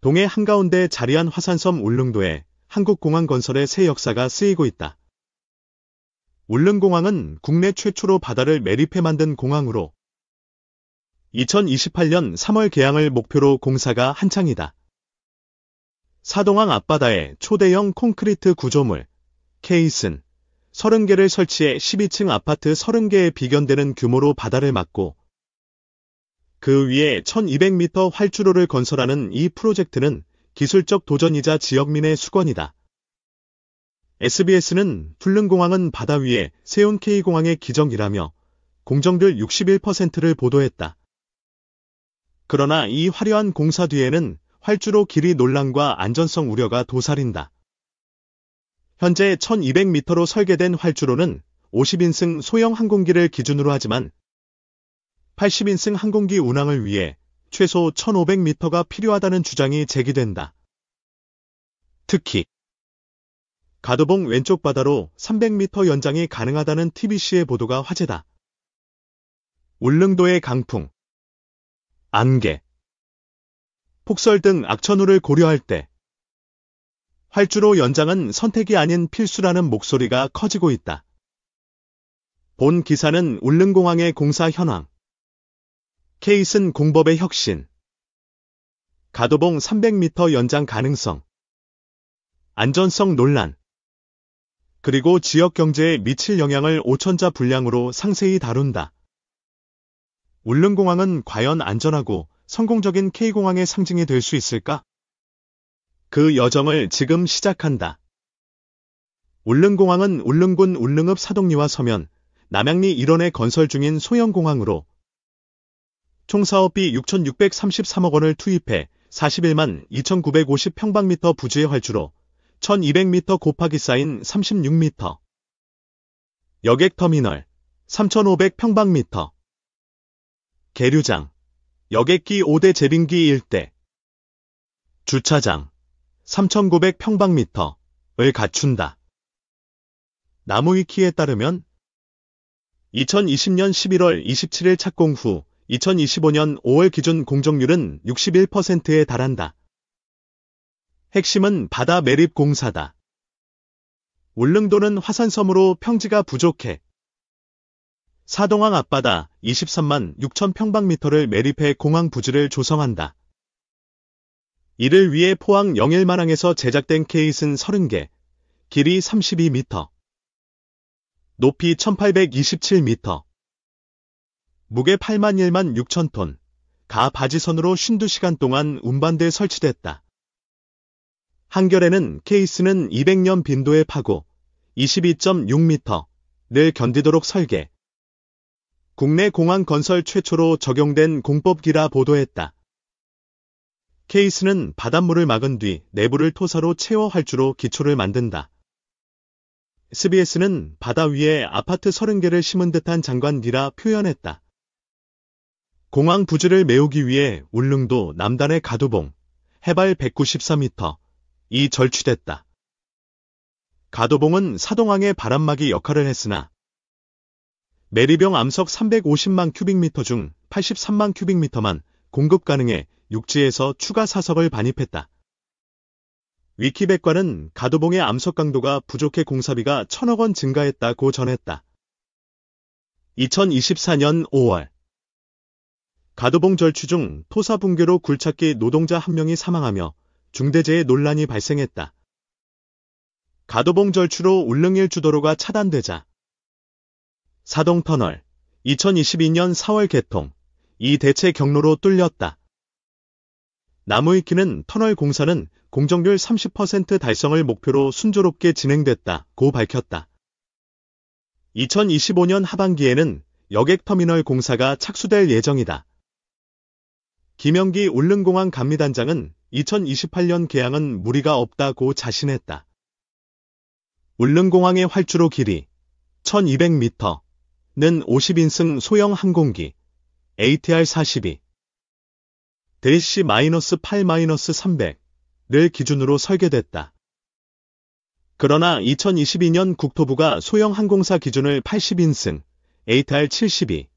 동해 한가운데 자리한 화산섬 울릉도에 한국공항 건설의 새 역사가 쓰이고 있다. 울릉공항은 국내 최초로 바다를 매립해 만든 공항으로 2028년 3월 개항을 목표로 공사가 한창이다. 사동항 앞바다에 초대형 콘크리트 구조물, 케이슨 30개를 설치해 12층 아파트 30개에 비견되는 규모로 바다를 막고 그 위에 1200m 활주로를 건설하는 이 프로젝트는 기술적 도전이자 지역민의 수건이다. SBS는 울릉공항은 바다 위에 세운 K공항의 기적이라며 공정률 61%를 보도했다. 그러나 이 화려한 공사 뒤에는 활주로 길이 논란과 안전성 우려가 도사린다. 현재 1200m로 설계된 활주로는 50인승 소형 항공기를 기준으로 하지만 80인승 항공기 운항을 위해 최소 1500m가 필요하다는 주장이 제기된다. 특히 가도봉 왼쪽 바다로 300m 연장이 가능하다는 TBC의 보도가 화제다. 울릉도의 강풍, 안개, 폭설 등 악천후를 고려할 때 활주로 연장은 선택이 아닌 필수라는 목소리가 커지고 있다. 본 기사는 울릉공항의 공사 현황, 케이슨 공법의 혁신, 가도봉 300m 연장 가능성, 안전성 논란, 그리고 지역 경제에 미칠 영향을 오천자 분량으로 상세히 다룬다. 울릉공항은 과연 안전하고 성공적인 K공항의 상징이 될 수 있을까? 그 여정을 지금 시작한다. 울릉공항은 울릉군 울릉읍 사동리와 서면, 남양리 일원에 건설 중인 소형공항으로 총 사업비 6,633억 원을 투입해 41만 2,950평방미터 부지의 활주로 1,200m 곱하기 쌓인 36m 여객터미널 3,500평방미터 계류장 여객기 5대 제빙기 1대 주차장 3,900평방미터를 갖춘다. 나무위키에 따르면 2020년 11월 27일 착공 후 2025년 5월 기준 공정률은 61%에 달한다. 핵심은 바다 매립 공사다. 울릉도는 화산섬으로 평지가 부족해 사동항 앞바다 23만 6천 평방미터를 매립해 공항 부지를 조성한다. 이를 위해 포항 영일만항에서 제작된 케이슨 30개, 길이 32m, 높이 1827m, 무게 8만 1만 6천 톤, 가 바지선으로 52시간 동안 운반대에 설치됐다. 한겨레는 케이스는 200년 빈도의 파고 22.6m를 견디도록 설계. 국내 공항 건설 최초로 적용된 공법기라 보도했다. 케이스는 바닷물을 막은 뒤 내부를 토사로 채워 활주로 기초를 만든다. SBS는 바다 위에 아파트 30개를 심은 듯한 장관기라 표현했다. 공항 부지를 메우기 위해 울릉도 남단의 가도봉, 해발 194m, 이 절취됐다. 가도봉은 사동항의 바람막이 역할을 했으나 매리병 암석 350만 큐빅미터 중 83만 큐빅미터만 공급 가능해 육지에서 추가 사석을 반입했다. 위키백과는 가도봉의 암석 강도가 부족해 공사비가 1,000억 원 증가했다고 전했다. 2024년 5월 가도봉 절취 중 토사 붕괴로 굴착기 노동자 1명이 사망하며 중대재해 논란이 발생했다. 가도봉 절취로 울릉일 주도로가 차단되자 사동터널 2022년 4월 개통, 이 대체 경로로 뚫렸다. 나무위키는 터널 공사는 공정률 30% 달성을 목표로 순조롭게 진행됐다고 밝혔다. 2025년 하반기에는 여객터미널 공사가 착수될 예정이다. 김영기 울릉공항 감리단장은 2028년 개항은 무리가 없다고 자신했다. 울릉공항의 활주로 길이 1200m는 50인승 소형 항공기 ATR-42 -8-300를 기준으로 설계됐다. 그러나 2022년 국토부가 소형 항공사 기준을 80인승 ATR-72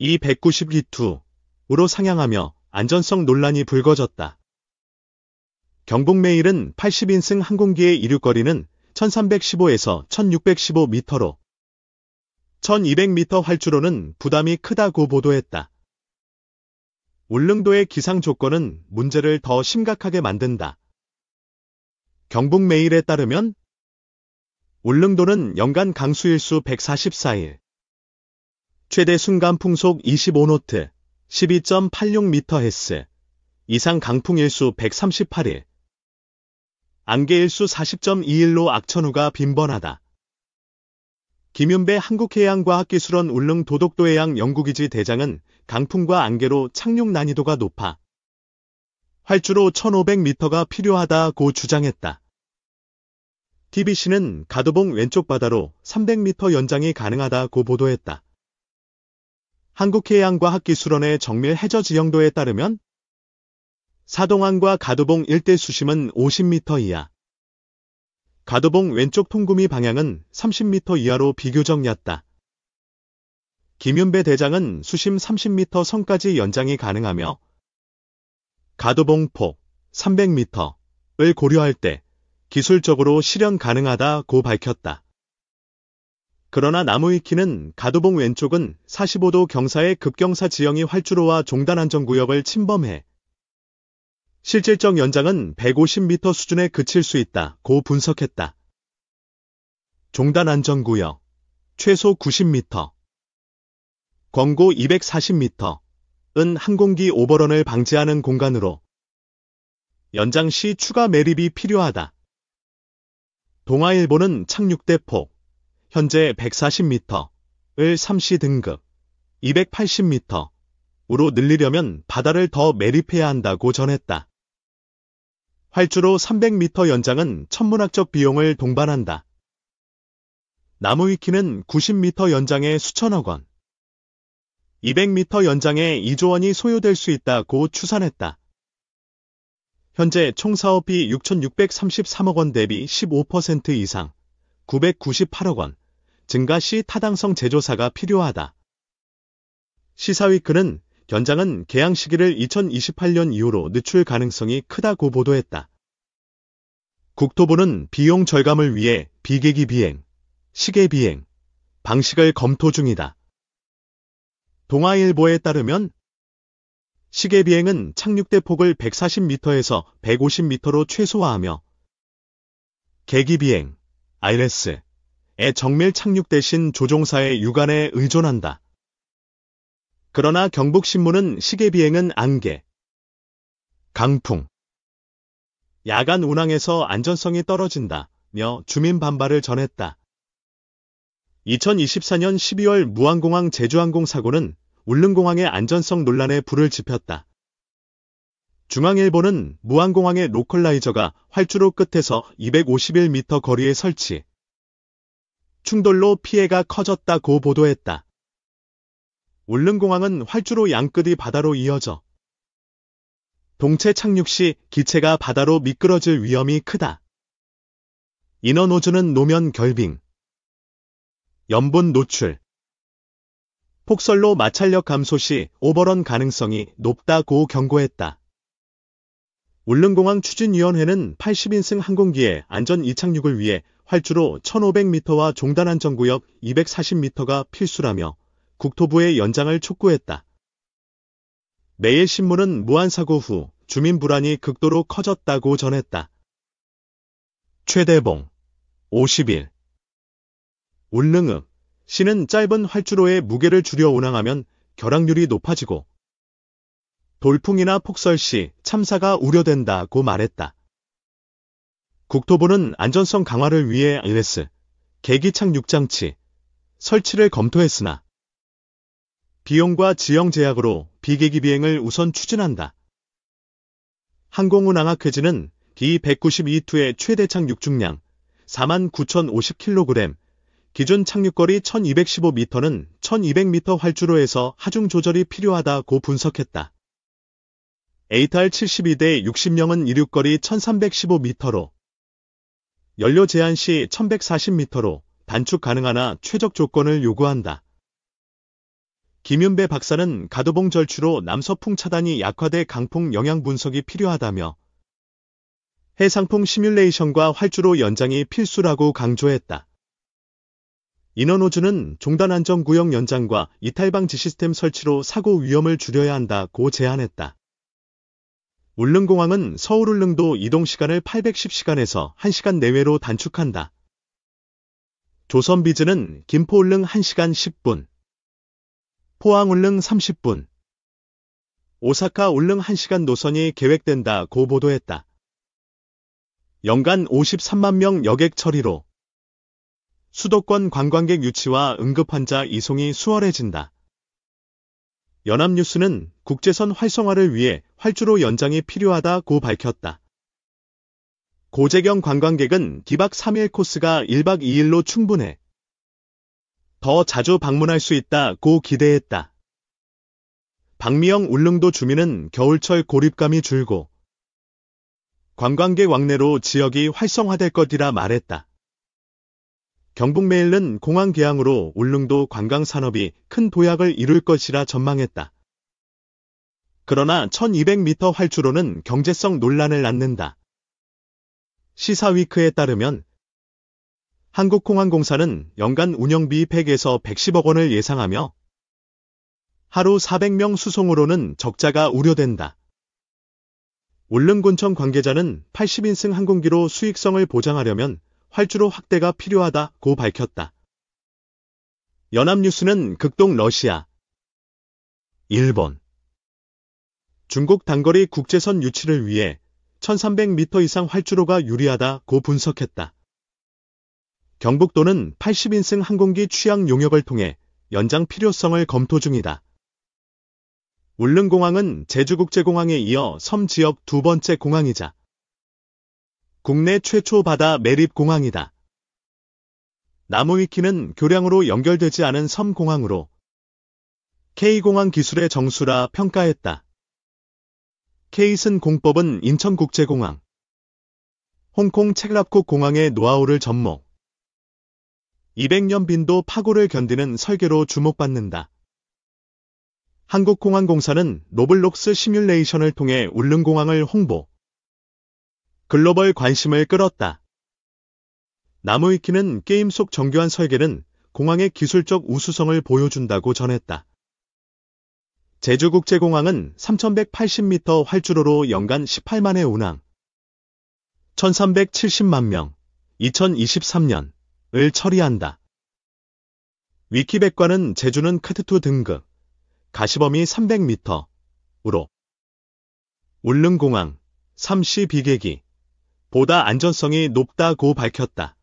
E192-2로 상향하며 안전성 논란이 불거졌다. 경북메일은 80인승 항공기의 이륙거리는 1315에서 1615m로 1200m 활주로는 부담이 크다고 보도했다. 울릉도의 기상 조건은 문제를 더 심각하게 만든다. 경북메일에 따르면 울릉도는 연간 강수일수 144일, 최대 순간 풍속 25노트, 12.86m/s 이상 강풍일수 138일, 안개일수 40.21로 악천후가 빈번하다. 김윤배 한국해양과학기술원 울릉도독도해양 연구기지 대장은 강풍과 안개로 착륙 난이도가 높아 활주로 1500m가 필요하다고 주장했다. TBC는 가도봉 왼쪽 바다로 300m 연장이 가능하다고 보도했다. 한국해양과학기술원의 정밀 해저 지형도에 따르면 사동항과 가도봉 일대 수심은 50m 이하, 가도봉 왼쪽 통구미 방향은 30m 이하로 비교적 얕다. 김윤배 대장은 수심 30m 선까지 연장이 가능하며 가도봉 폭 300m를 고려할 때 기술적으로 실현 가능하다고 밝혔다. 그러나 나무위키는 가도봉 왼쪽은 45도 경사의 급경사 지형이 활주로와 종단 안전구역을 침범해 실질적 연장은 150m 수준에 그칠 수 있다고 분석했다. 종단 안전구역 최소 90m, 권고 240m은 항공기 오버런을 방지하는 공간으로 연장 시 추가 매립이 필요하다. 동아일보는 착륙대 폭 현재 140m을 3시 등급 280m으로 늘리려면 바다를 더 매립해야 한다고 전했다. 활주로 300m 연장은 천문학적 비용을 동반한다. 나무위키는 90m 연장에 수천억 원, 200m 연장에 2조 원이 소요될 수 있다고 추산했다. 현재 총 사업비 6,633억 원 대비 15% 이상, 998억 원, 증가 시 타당성 재조사가 필요하다. 시사위크는 연장은 개항 시기를 2028년 이후로 늦출 가능성이 크다고 보도했다. 국토부는 비용 절감을 위해 비계기 비행, 시계 비행 방식을 검토 중이다. 동아일보에 따르면 시계 비행은 착륙대 폭을 140m에서 150m로 최소화하며 계기 비행, ILS의 정밀 착륙 대신 조종사의 유관에 의존한다. 그러나 경북신문은 시계 비행은 안개, 강풍, 야간 운항에서 안전성이 떨어진다며 주민 반발을 전했다. 2024년 12월 무안공항 제주항공 사고는 울릉공항의 안전성 논란에 불을 지폈다. 중앙일보는 무안공항의 로컬라이저가 활주로 끝에서 251m 거리에 설치, 충돌로 피해가 커졌다고 보도했다. 울릉공항은 활주로 양끝이 바다로 이어져 동체 착륙 시 기체가 바다로 미끄러질 위험이 크다. 인어노즈는 노면 결빙, 염분 노출, 폭설로 마찰력 감소 시 오버런 가능성이 높다고 경고했다. 울릉공항 추진위원회는 80인승 항공기의 안전 이착륙을 위해 활주로 1500m와 종단 안전구역 240m가 필수라며 국토부의 연장을 촉구했다. 매일신문은 무안사고 후 주민 불안이 극도로 커졌다고 전했다. 최대봉 50일 울릉읍 시는 짧은 활주로에 무게를 줄여 운항하면 결항률이 높아지고 돌풍이나 폭설 시 참사가 우려된다고 말했다. 국토부는 안전성 강화를 위해 ILS, 계기 착륙 장치 설치를 검토했으나 비용과 지형 제약으로 비계기 비행을 우선 추진한다. 항공운항학회지는 D192-2의 최대 착륙 중량 49,050kg, 기준 착륙거리 1215m는 1200m 활주로에서 하중 조절이 필요하다고 분석했다. ATR 72대 60령은 이륙거리 1315m로 연료 제한 시 1140m로 단축 가능하나 최적 조건을 요구한다. 김윤배 박사는 가도봉 절추로 남서풍 차단이 약화돼 강풍 영향 분석이 필요하다며 해상풍 시뮬레이션과 활주로 연장이 필수라고 강조했다. 인원호주는 종단안전구역 연장과 이탈방지 시스템 설치로 사고 위험을 줄여야 한다고 제안했다. 울릉공항은 서울 울릉도 이동시간을 810시간에서 1시간 내외로 단축한다. 조선비즈는 김포 울릉 1시간 10분, 포항 울릉 30분, 오사카 울릉 1시간 노선이 계획된다고 보도했다. 연간 53만 명 여객 처리로 수도권 관광객 유치와 응급환자 이송이 수월해진다. 연합뉴스는 국제선 활성화를 위해 활주로 연장이 필요하다고 밝혔다. 고재경 관광객은 기박 3일 코스가 1박 2일로 충분해. 더 자주 방문할 수 있다고 기대했다. 박미영 울릉도 주민은 겨울철 고립감이 줄고 관광객 왕래로 지역이 활성화될 것이라 말했다. 경북메일은 공항 개항으로 울릉도 관광산업이 큰 도약을 이룰 것이라 전망했다. 그러나 1200m 활주로는 경제성 논란을 낳는다. 시사위크에 따르면 한국공항공사는 연간 운영비 100에서 110억 원을 예상하며 하루 400명 수송으로는 적자가 우려된다. 울릉군청 관계자는 80인승 항공기로 수익성을 보장하려면 활주로 확대가 필요하다고 밝혔다. 연합뉴스는 극동 러시아, 일본, 중국 단거리 국제선 유치를 위해 1300m 이상 활주로가 유리하다고 분석했다. 경북도는 80인승 항공기 취항 용역을 통해 연장 필요성을 검토 중이다. 울릉공항은 제주국제공항에 이어 섬 지역 두 번째 공항이자 국내 최초 바다 매립 공항이다. 나무위키는 교량으로 연결되지 않은 섬 공항으로 K공항 기술의 정수라 평가했다. 케이슨 공법은 인천국제공항, 홍콩 책랍콕 공항의 노하우를 접목, 200년 빈도 파고를 견디는 설계로 주목받는다. 한국공항공사는 노블록스 시뮬레이션을 통해 울릉공항을 홍보, 글로벌 관심을 끌었다. 나무위키는 게임 속 정교한 설계는 공항의 기술적 우수성을 보여준다고 전했다. 제주국제공항은 3180m 활주로로 연간 18만 회 운항, 1370만 명, 2023년을 처리한다. 위키백과는 제주는 카트2 등급, 가시범위 300m으로 울릉공항, 3시 비계기, 보다 안전성이 높다고 밝혔다.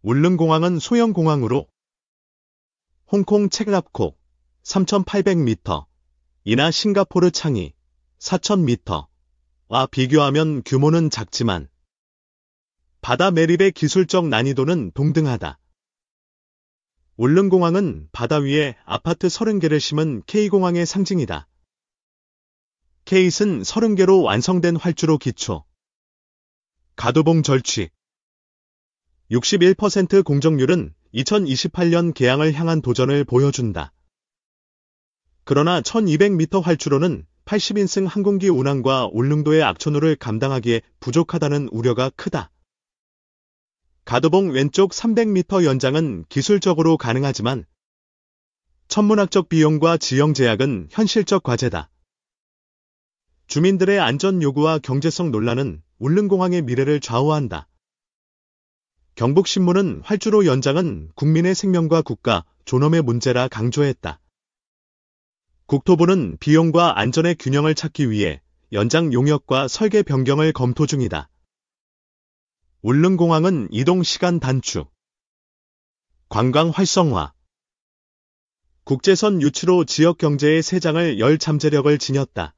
울릉공항은 소형 공항으로 홍콩 책랍콕 3800m, 이나 싱가포르 창이 4000m와 비교하면 규모는 작지만 바다 매립의 기술적 난이도는 동등하다. 울릉공항은 바다 위에 아파트 30개를 심은 K공항의 상징이다. 케이슨 30개로 완성된 활주로 기초, 가두봉 절취 61% 공정률은 2028년 개항을 향한 도전을 보여준다. 그러나 1200m 활주로는 80인승 항공기 운항과 울릉도의 악천후를 감당하기에 부족하다는 우려가 크다. 가두봉 왼쪽 300m 연장은 기술적으로 가능하지만 천문학적 비용과 지형 제약은 현실적 과제다. 주민들의 안전 요구와 경제성 논란은 울릉공항의 미래를 좌우한다. 경북신문은 활주로 연장은 국민의 생명과 국가, 존엄의 문제라 강조했다. 국토부는 비용과 안전의 균형을 찾기 위해 연장 용역과 설계 변경을 검토 중이다. 울릉공항은 이동시간 단축, 관광 활성화, 국제선 유치로 지역 경제의 새 장을 열 잠재력을 지녔다.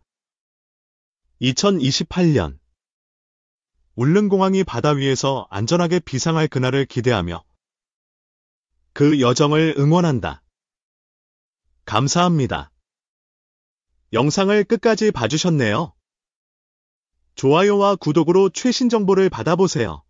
2028년 울릉공항이 바다 위에서 안전하게 비상할 그날을 기대하며 그 여정을 응원한다. 감사합니다. 영상을 끝까지 봐주셨네요. 좋아요와 구독으로 최신 정보를 받아보세요.